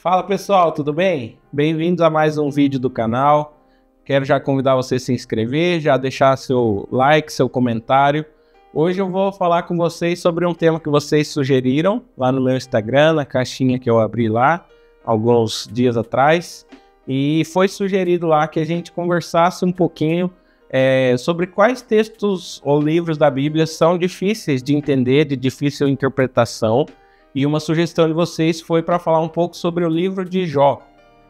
Fala pessoal, tudo bem? Bem-vindos a mais um vídeo do canal. Quero já convidar você a se inscrever, já deixar seu like, seu comentário. Hoje eu vou falar com vocês sobre um tema que vocês sugeriram lá no meu Instagram, na caixinha que eu abri lá alguns dias atrás. E foi sugerido lá que a gente conversasse um pouquinho sobre quais textos ou livros da Bíblia são difíceis de entender, de difícil interpretação. E uma sugestão de vocês foi para falar um pouco sobre o livro de Jó.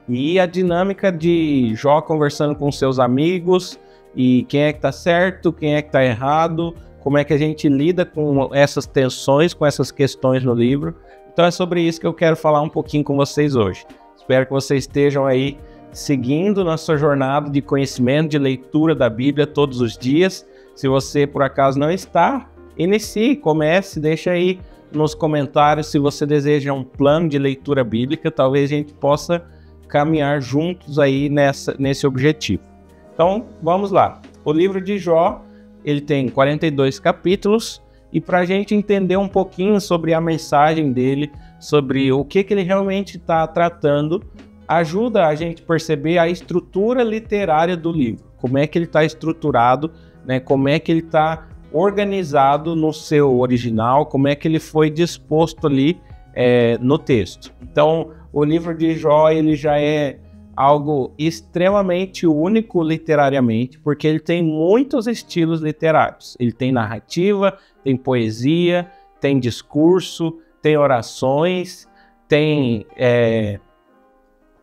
E a dinâmica de Jó conversando com seus amigos, e quem é que está certo, quem é que está errado, como é que a gente lida com essas tensões, com essas questões no livro. Então é sobre isso que eu quero falar um pouquinho com vocês hoje. Espero que vocês estejam aí seguindo na sua jornada de conhecimento, de leitura da Bíblia todos os dias. Se você por acaso não está, inicie, comece, deixa aí nos comentários se você deseja um plano de leitura bíblica. Talvez a gente possa caminhar juntos aí nesse objetivo. Então vamos lá. O livro de Jó, ele tem 42 capítulos, e para a gente entender um pouquinho sobre a mensagem dele, sobre o que ele realmente está tratando, ajuda a gente a perceber a estrutura literária do livro, como é que ele está estruturado, né? Como é que ele está organizado no seu original, como é que ele foi disposto ali no texto. Então, o livro de Jó, ele já é algo extremamente único literariamente, porque ele tem muitos estilos literários. Ele tem narrativa, tem poesia, tem discurso, tem orações, tem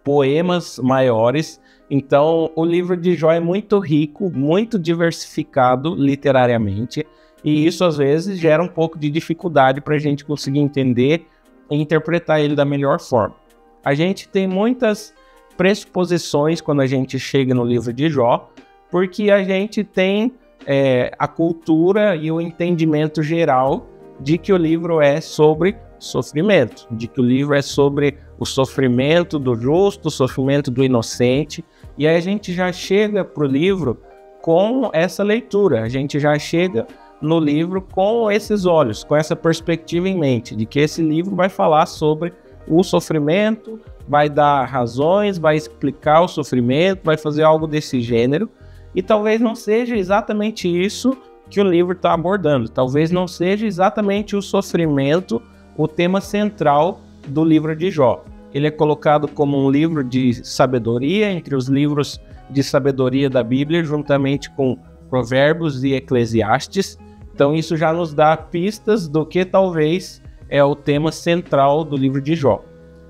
poemas maiores. Então, o livro de Jó é muito rico, muito diversificado literariamente, e isso às vezes gera um pouco de dificuldade para a gente conseguir entender e interpretar ele da melhor forma. A gente tem muitas pressuposições quando a gente chega no livro de Jó, porque a gente tem a cultura e o entendimento geral de que o livro é sobre sofrimento, de que o livro é sobre o sofrimento do justo, o sofrimento do inocente. E aí a gente já chega para o livro com essa leitura, a gente já chega no livro com esses olhos, com essa perspectiva em mente, de que esse livro vai falar sobre o sofrimento, vai dar razões, vai explicar o sofrimento, vai fazer algo desse gênero. E talvez não seja exatamente isso que o livro está abordando, talvez não seja exatamente o sofrimento o tema central do livro de Jó. Ele é colocado como um livro de sabedoria, entre os livros de sabedoria da Bíblia, juntamente com Provérbios e Eclesiastes. Então isso já nos dá pistas do que talvez é o tema central do livro de Jó.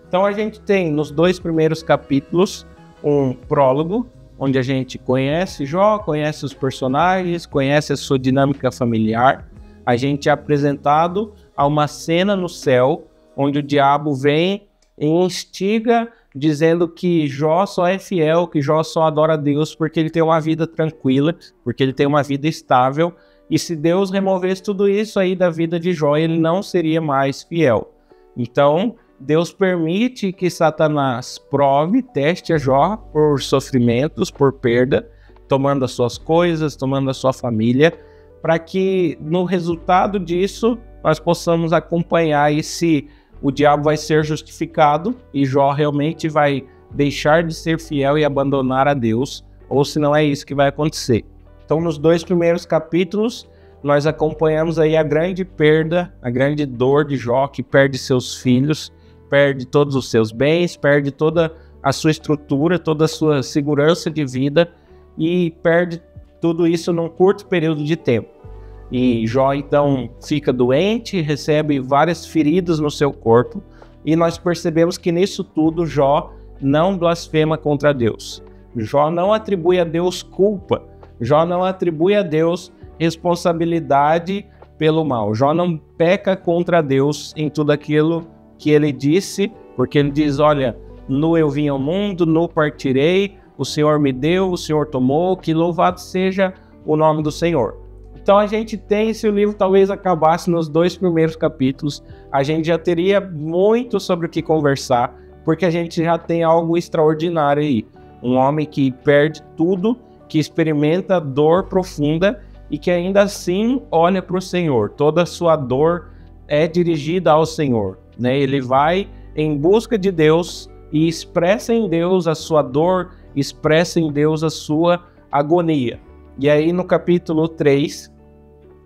Então a gente tem nos 2 primeiros capítulos um prólogo, onde a gente conhece Jó, conhece os personagens, conhece a sua dinâmica familiar. A gente é apresentado a uma cena no céu, onde o diabo vem e instiga, dizendo que Jó só é fiel, que Jó só adora a Deus porque ele tem uma vida tranquila, porque ele tem uma vida estável, e se Deus removesse tudo isso aí da vida de Jó, ele não seria mais fiel. Então, Deus permite que Satanás prove, teste a Jó por sofrimentos, por perda, tomando as suas coisas, tomando a sua família, para que no resultado disso nós possamos acompanhar aí se o diabo vai ser justificado e Jó realmente vai deixar de ser fiel e abandonar a Deus, ou se não é isso que vai acontecer. Então, nos 2 primeiros capítulos, nós acompanhamos aí a grande perda, a grande dor de Jó, que perde seus filhos, perde todos os seus bens, perde toda a sua estrutura, toda a sua segurança de vida, e perde tudo isso num curto período de tempo. E Jó então fica doente, recebe várias feridas no seu corpo, e nós percebemos que nisso tudo Jó não blasfema contra Deus. Jó não atribui a Deus culpa, Jó não atribui a Deus responsabilidade pelo mal. Jó não peca contra Deus em tudo aquilo que ele disse, porque ele diz: olha, nu eu vim ao mundo, nu partirei, o Senhor me deu, o Senhor tomou, que louvado seja o nome do Senhor. Então a gente tem, se o livro talvez acabasse nos 2 primeiros capítulos, a gente já teria muito sobre o que conversar, porque a gente já tem algo extraordinário aí. Um homem que perde tudo, que experimenta dor profunda e que ainda assim olha para o Senhor. Toda a sua dor é dirigida ao Senhor, né? Ele vai em busca de Deus e expressa em Deus a sua dor, expressa em Deus a sua agonia. E aí no capítulo 3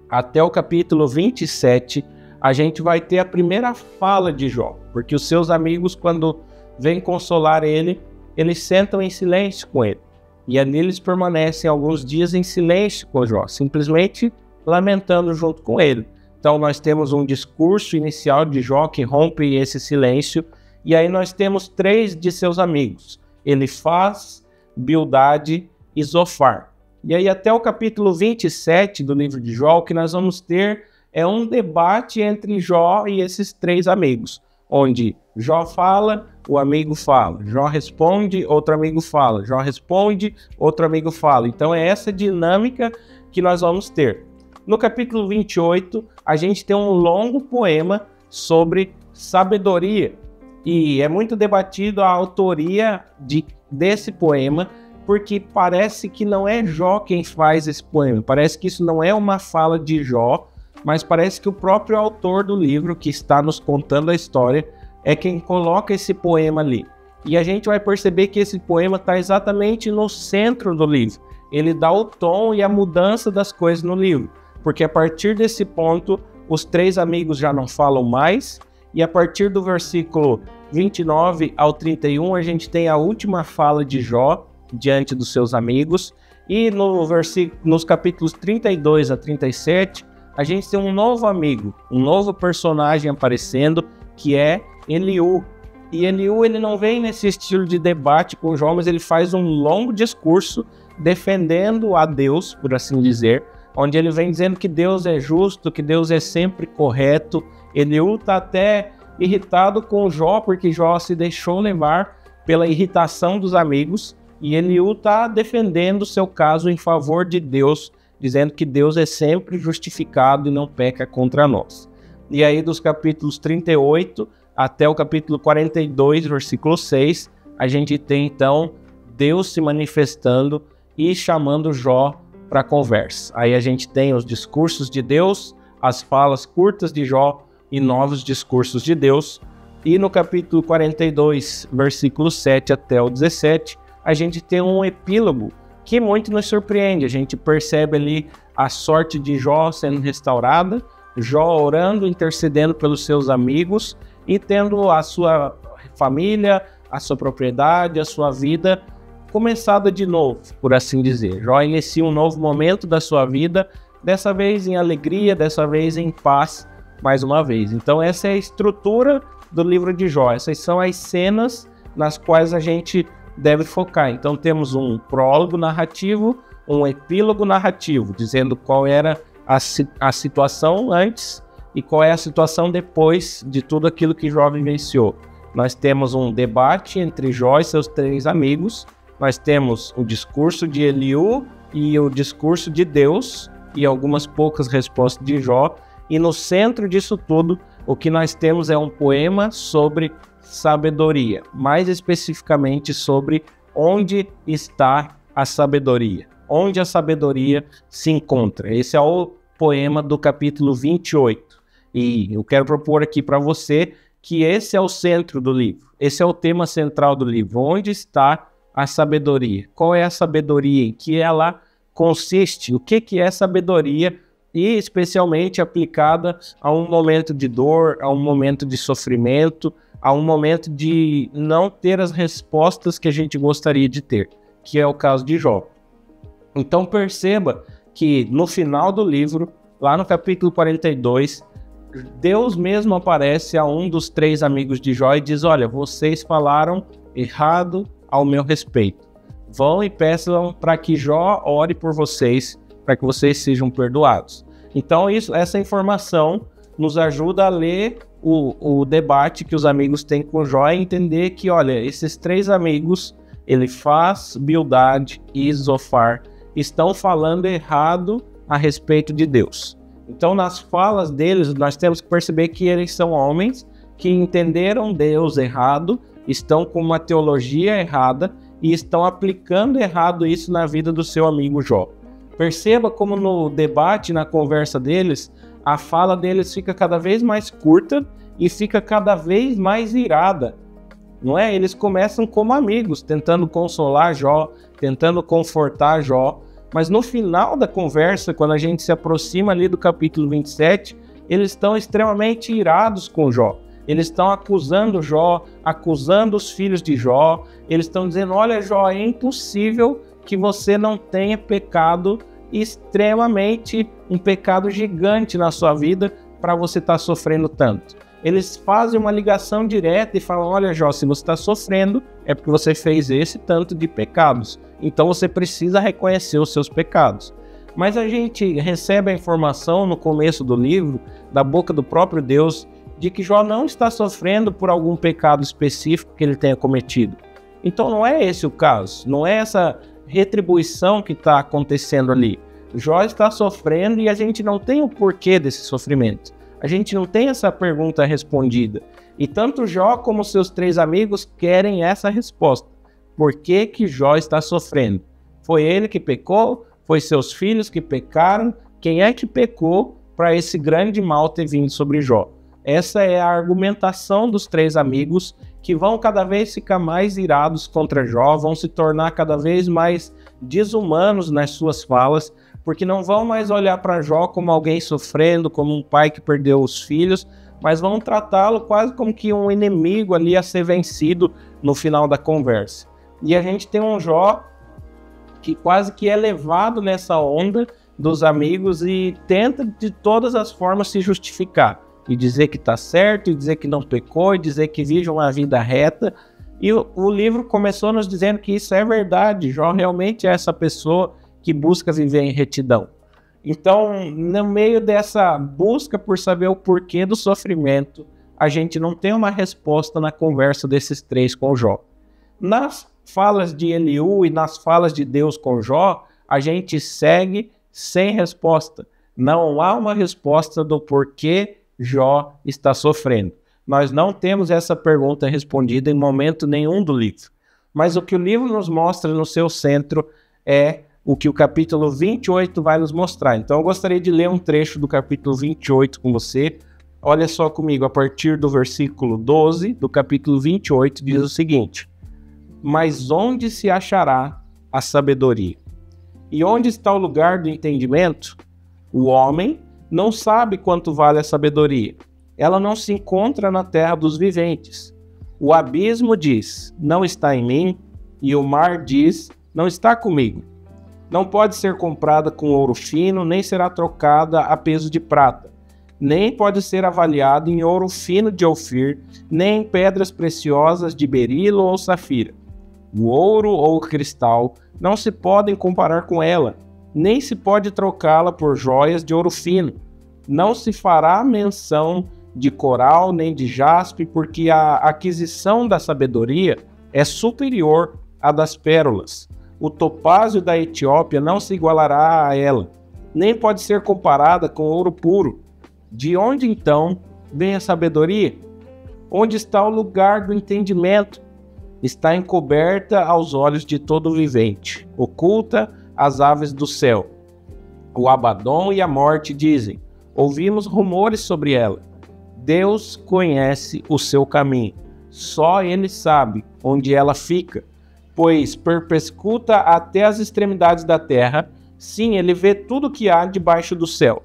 até o capítulo 27, a gente vai ter a primeira fala de Jó, porque os seus amigos, quando vêm consolar ele, eles sentam em silêncio com ele. E ali eles permanecem alguns dias em silêncio com Jó, simplesmente lamentando junto com ele. Então nós temos um discurso inicial de Jó que rompe esse silêncio, e aí nós temos 3 de seus amigos, Elifaz, Bildade e Zofar. E aí até o capítulo 27 do livro de Jó, o que nós vamos ter é um debate entre Jó e esses 3 amigos, onde Jó fala, o amigo fala, Jó responde, outro amigo fala, Jó responde, outro amigo fala. Então é essa dinâmica que nós vamos ter. No capítulo 28, a gente tem um longo poema sobre sabedoria, e é muito debatido a autoria desse poema, porque parece que não é Jó quem faz esse poema, parece que isso não é uma fala de Jó, mas parece que o próprio autor do livro, que está nos contando a história, é quem coloca esse poema ali. E a gente vai perceber que esse poema está exatamente no centro do livro. Ele dá o tom e a mudança das coisas no livro, porque a partir desse ponto, os 3 amigos já não falam mais, e a partir do versículo 29 ao 31, a gente tem a última fala de Jó diante dos seus amigos, e nos capítulos 32 a 37, a gente tem um novo amigo, um novo personagem aparecendo, que é Eliú. E Eliú, ele não vem nesse estilo de debate com Jó, mas ele faz um longo discurso defendendo a Deus, por assim dizer, onde ele vem dizendo que Deus é justo, que Deus é sempre correto. Eliú está até irritado com Jó, porque Jó se deixou levar pela irritação dos amigos, e Eliú está defendendo o seu caso em favor de Deus, dizendo que Deus é sempre justificado e não peca contra nós. E aí dos capítulos 38 até o capítulo 42, versículo 6, a gente tem então Deus se manifestando e chamando Jó para conversa. Aí a gente tem os discursos de Deus, as falas curtas de Jó e novos discursos de Deus. E no capítulo 42, versículo 7 até o 17, a gente tem um epílogo que muito nos surpreende. A gente percebe ali a sorte de Jó sendo restaurada, Jó orando, intercedendo pelos seus amigos e tendo a sua família, a sua propriedade, a sua vida começada de novo, por assim dizer. Jó inicia um novo momento da sua vida, dessa vez em alegria, dessa vez em paz, mais uma vez. Então essa é a estrutura do livro de Jó, essas são as cenas nas quais a gente deve focar. Então temos um prólogo narrativo, um epílogo narrativo, dizendo qual era a situação antes e qual é a situação depois de tudo aquilo que Jó vivenciou. Nós temos um debate entre Jó e seus 3 amigos, nós temos o discurso de Eliú e o discurso de Deus e algumas poucas respostas de Jó, e no centro disso tudo o que nós temos é um poema sobre sabedoria, mais especificamente sobre onde está a sabedoria, onde a sabedoria se encontra. Esse é o poema do capítulo 28, e eu quero propor aqui para você que esse é o centro do livro, esse é o tema central do livro, onde está a sabedoria, qual é a sabedoria, em que ela consiste, o que é sabedoria, e especialmente aplicada a um momento de dor, a um momento de sofrimento, a um momento de não ter as respostas que a gente gostaria de ter, que é o caso de Jó. Então perceba que no final do livro, lá no capítulo 42, Deus mesmo aparece a um dos 3 amigos de Jó e diz: olha, vocês falaram errado ao meu respeito. Vão e peçam para que Jó ore por vocês, para que vocês sejam perdoados. Então essa informação nos ajuda a ler o debate que os amigos têm com Jó e entender que, olha, esses 3 amigos, Elifaz, Bildade e Zofar, estão falando errado a respeito de Deus. Então, nas falas deles, nós temos que perceber que eles são homens que entenderam Deus errado, estão com uma teologia errada e estão aplicando errado isso na vida do seu amigo Jó. Perceba como no debate, na conversa deles, a fala deles fica cada vez mais curta e fica cada vez mais irada. não é? Eles começam como amigos, tentando consolar Jó, tentando confortar Jó, mas no final da conversa, quando a gente se aproxima ali do capítulo 27, eles estão extremamente irados com Jó. Eles estão acusando Jó, acusando os filhos de Jó, eles estão dizendo, olha Jó, é impossível que você não tenha pecado extremamente, um pecado gigante na sua vida para você estar sofrendo tanto. Eles fazem uma ligação direta e falam, olha Jó, se você está sofrendo é porque você fez esse tanto de pecados, então você precisa reconhecer os seus pecados. Mas a gente recebe a informação no começo do livro, da boca do próprio Deus, de que Jó não está sofrendo por algum pecado específico que ele tenha cometido. Então não é esse o caso, não é essa retribuição que está acontecendo ali. Jó está sofrendo e a gente não tem o porquê desse sofrimento. A gente não tem essa pergunta respondida. E tanto Jó como seus 3 amigos querem essa resposta. Por que que Jó está sofrendo? Foi ele que pecou? Foi seus filhos que pecaram? Quem é que pecou para esse grande mal ter vindo sobre Jó? Essa é a argumentação dos 3 amigos, que vão cada vez ficar mais irados contra Jó, vão se tornar cada vez mais desumanos nas suas falas, porque não vão mais olhar para Jó como alguém sofrendo, como um pai que perdeu os filhos, mas vão tratá-lo quase como que um inimigo ali a ser vencido no final da conversa. E a gente tem um Jó que quase que é levado nessa onda dos amigos e tenta de todas as formas se justificar. E dizer que está certo, e dizer que não pecou, e dizer que vive uma vida reta. E o livro começou nos dizendo que isso é verdade. Jó realmente é essa pessoa que busca viver em retidão. Então, no meio dessa busca por saber o porquê do sofrimento, a gente não tem uma resposta na conversa desses 3 com Jó. Nas falas de Eliú e nas falas de Deus com Jó, a gente segue sem resposta. Não há uma resposta do porquê Jó está sofrendo. Nós não temos essa pergunta respondida em momento nenhum do livro. Mas o que o livro nos mostra no seu centro é o que o capítulo 28 vai nos mostrar. Então eu gostaria de ler um trecho do capítulo 28 com você. Olha só comigo, a partir do versículo 12 do capítulo 28 diz o seguinte: mas onde se achará a sabedoria? E onde está o lugar do entendimento? O homem não sabe quanto vale a sabedoria. Ela não se encontra na terra dos viventes. O abismo diz, não está em mim, e o mar diz, não está comigo. Não pode ser comprada com ouro fino, nem será trocada a peso de prata. Nem pode ser avaliada em ouro fino de Ofir, nem em pedras preciosas de berilo ou safira. O ouro ou o cristal não se podem comparar com ela, nem se pode trocá-la por joias de ouro fino. Não se fará menção de coral nem de jaspe, porque a aquisição da sabedoria é superior à das pérolas. O topázio da Etiópia não se igualará a ela, nem pode ser comparada com ouro puro. De onde então vem a sabedoria? Onde está o lugar do entendimento? Está encoberta aos olhos de todo vivente, oculta às aves do céu. O Abadom e a morte dizem, ouvimos rumores sobre ela. Deus conhece o seu caminho, só Ele sabe onde ela fica, pois perpescuta até as extremidades da terra, sim, Ele vê tudo que há debaixo do céu.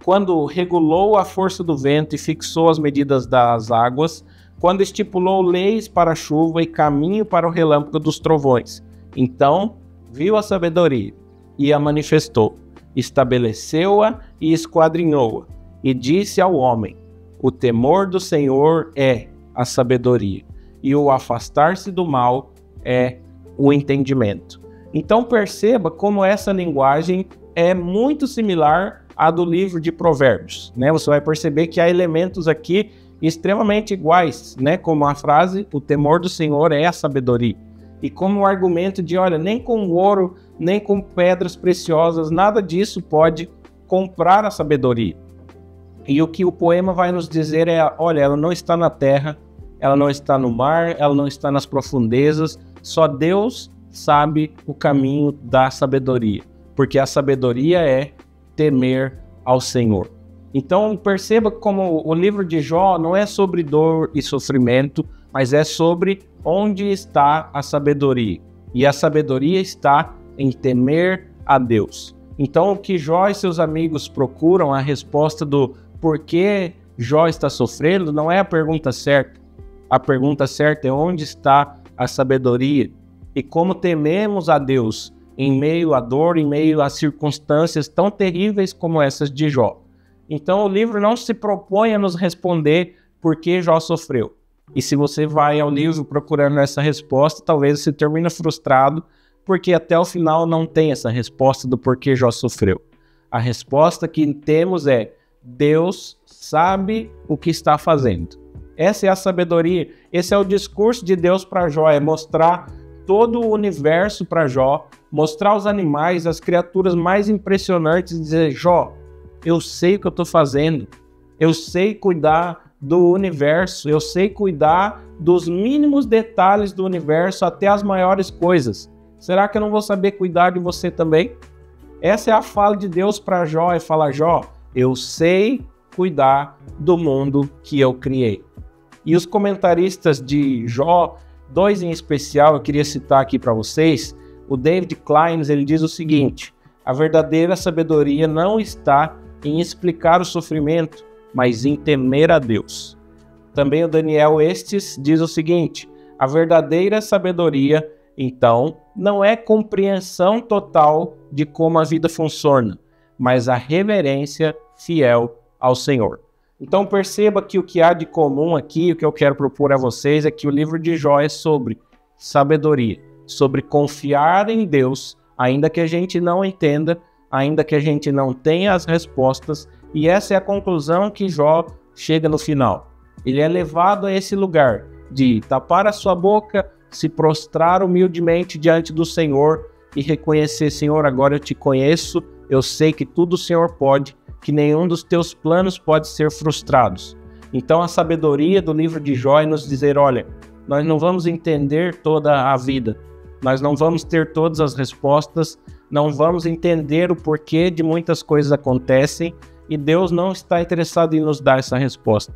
Quando regulou a força do vento e fixou as medidas das águas, quando estipulou leis para a chuva e caminho para o relâmpago dos trovões. Então viu a sabedoria e a manifestou, estabeleceu-a e esquadrinhou-a, e disse ao homem, o temor do Senhor é a sabedoria, e o afastar-se do mal é o entendimento. Então perceba como essa linguagem é muito similar à do livro de Provérbios, né? Você vai perceber que há elementos aqui extremamente iguais, né? Como a frase, o temor do Senhor é a sabedoria. E como o argumento de, olha, nem com ouro, nem com pedras preciosas, nada disso pode comprar a sabedoria. E o que o poema vai nos dizer é, olha, ela não está na terra, ela não está no mar, ela não está nas profundezas, só Deus sabe o caminho da sabedoria, porque a sabedoria é temer ao Senhor. Então perceba como o livro de Jó não é sobre dor e sofrimento, mas é sobre onde está a sabedoria. E a sabedoria está em temer a Deus. Então, o que Jó e seus amigos procuram, a resposta do porquê Jó está sofrendo, não é a pergunta certa. A pergunta certa é onde está a sabedoria e como tememos a Deus em meio à dor, em meio a circunstâncias tão terríveis como essas de Jó. Então, o livro não se propõe a nos responder por que Jó sofreu. E se você vai ao livro procurando essa resposta, talvez você termine frustrado, porque até o final não tem essa resposta do porquê Jó sofreu. A resposta que temos é: Deus sabe o que está fazendo. Essa é a sabedoria, esse é o discurso de Deus para Jó, é mostrar todo o universo para Jó, mostrar os animais, as criaturas mais impressionantes e dizer: Jó, eu sei o que eu estou fazendo, eu sei cuidar do universo, eu sei cuidar dos mínimos detalhes do universo até as maiores coisas. Será que eu não vou saber cuidar de você também? Essa é a fala de Deus para Jó, é falar: Jó, eu sei cuidar do mundo que eu criei. E os comentaristas de Jó, dois em especial, eu queria citar aqui para vocês. O David Kleins, ele diz o seguinte: a verdadeira sabedoria não está em explicar o sofrimento, mas em temer a Deus. Também o Daniel Estes diz o seguinte: a verdadeira sabedoria, então, não é compreensão total de como a vida funciona, mas a reverência fiel ao Senhor. Então perceba que o que há de comum aqui, o que eu quero propor a vocês, é que o livro de Jó é sobre sabedoria, sobre confiar em Deus, ainda que a gente não entenda, ainda que a gente não tenha as respostas, e essa é a conclusão que Jó chega no final. Ele é levado a esse lugar de tapar a sua boca, se prostrar humildemente diante do Senhor e reconhecer: Senhor, agora eu te conheço, eu sei que tudo o Senhor pode, que nenhum dos teus planos pode ser frustrados. Então a sabedoria do livro de Jó é nos dizer: olha, nós não vamos entender toda a vida, nós não vamos ter todas as respostas, não vamos entender o porquê de muitas coisas acontecem, e Deus não está interessado em nos dar essa resposta,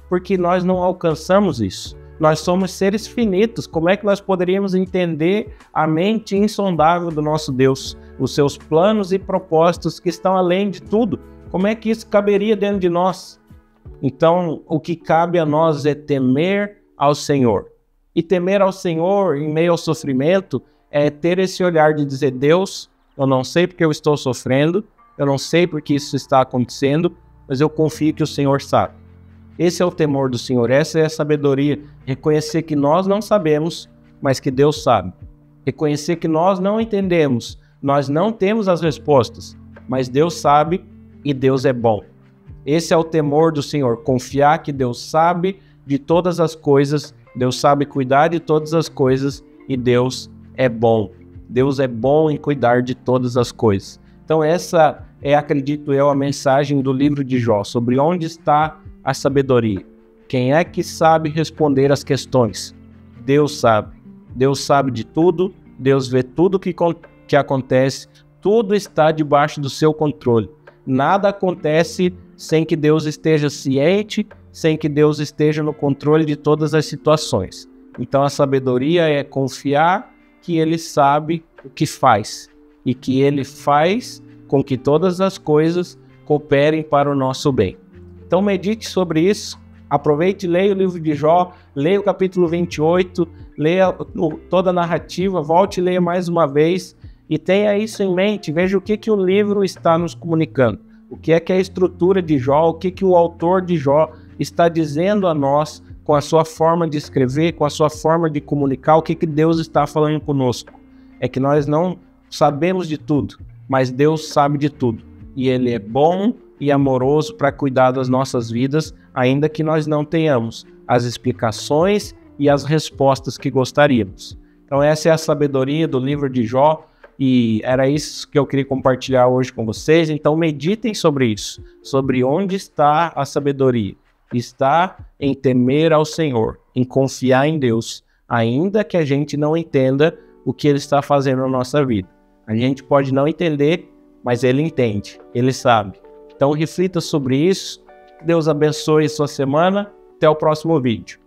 porque nós não alcançamos isso. Nós somos seres finitos. Como é que nós poderíamos entender a mente insondável do nosso Deus, os seus planos e propósitos que estão além de tudo? Como é que isso caberia dentro de nós? Então, o que cabe a nós é temer ao Senhor. E temer ao Senhor em meio ao sofrimento é ter esse olhar de dizer: Deus, eu não sei porque eu estou sofrendo, eu não sei porque isso está acontecendo, mas eu confio que o Senhor sabe. Esse é o temor do Senhor, essa é a sabedoria. Reconhecer que nós não sabemos, mas que Deus sabe. Reconhecer que nós não entendemos, nós não temos as respostas, mas Deus sabe e Deus é bom. Esse é o temor do Senhor, confiar que Deus sabe de todas as coisas, Deus sabe cuidar de todas as coisas e Deus é bom. Deus é bom em cuidar de todas as coisas. Então essa é, acredito eu, a mensagem do livro de Jó, sobre onde está a sabedoria. Quem é que sabe responder às questões? Deus sabe. Deus sabe de tudo, Deus vê tudo que acontece, tudo está debaixo do seu controle. Nada acontece sem que Deus esteja ciente, sem que Deus esteja no controle de todas as situações. Então a sabedoria é confiar que Ele sabe o que faz e que Ele faz com que todas as coisas cooperem para o nosso bem. Então medite sobre isso, aproveite e leia o livro de Jó, leia o capítulo 28, leia toda a narrativa, volte e leia mais uma vez e tenha isso em mente, veja o que o livro está nos comunicando, o que é a estrutura de Jó, o que o autor de Jó está dizendo a nós com a sua forma de escrever, com a sua forma de comunicar, o que Deus está falando conosco. É que nós não sabemos de tudo, mas Deus sabe de tudo e Ele é bom e amoroso para cuidar das nossas vidas, ainda que nós não tenhamos as explicações e as respostas que gostaríamos. Então essa é a sabedoria do livro de Jó, e era isso que eu queria compartilhar hoje com vocês. Então meditem sobre isso, sobre onde está a sabedoria. Está em temer ao Senhor, em confiar em Deus, ainda que a gente não entenda o que Ele está fazendo na nossa vida. A gente pode não entender, mas Ele entende, Ele sabe. Então reflita sobre isso, Deus abençoe sua semana, até o próximo vídeo.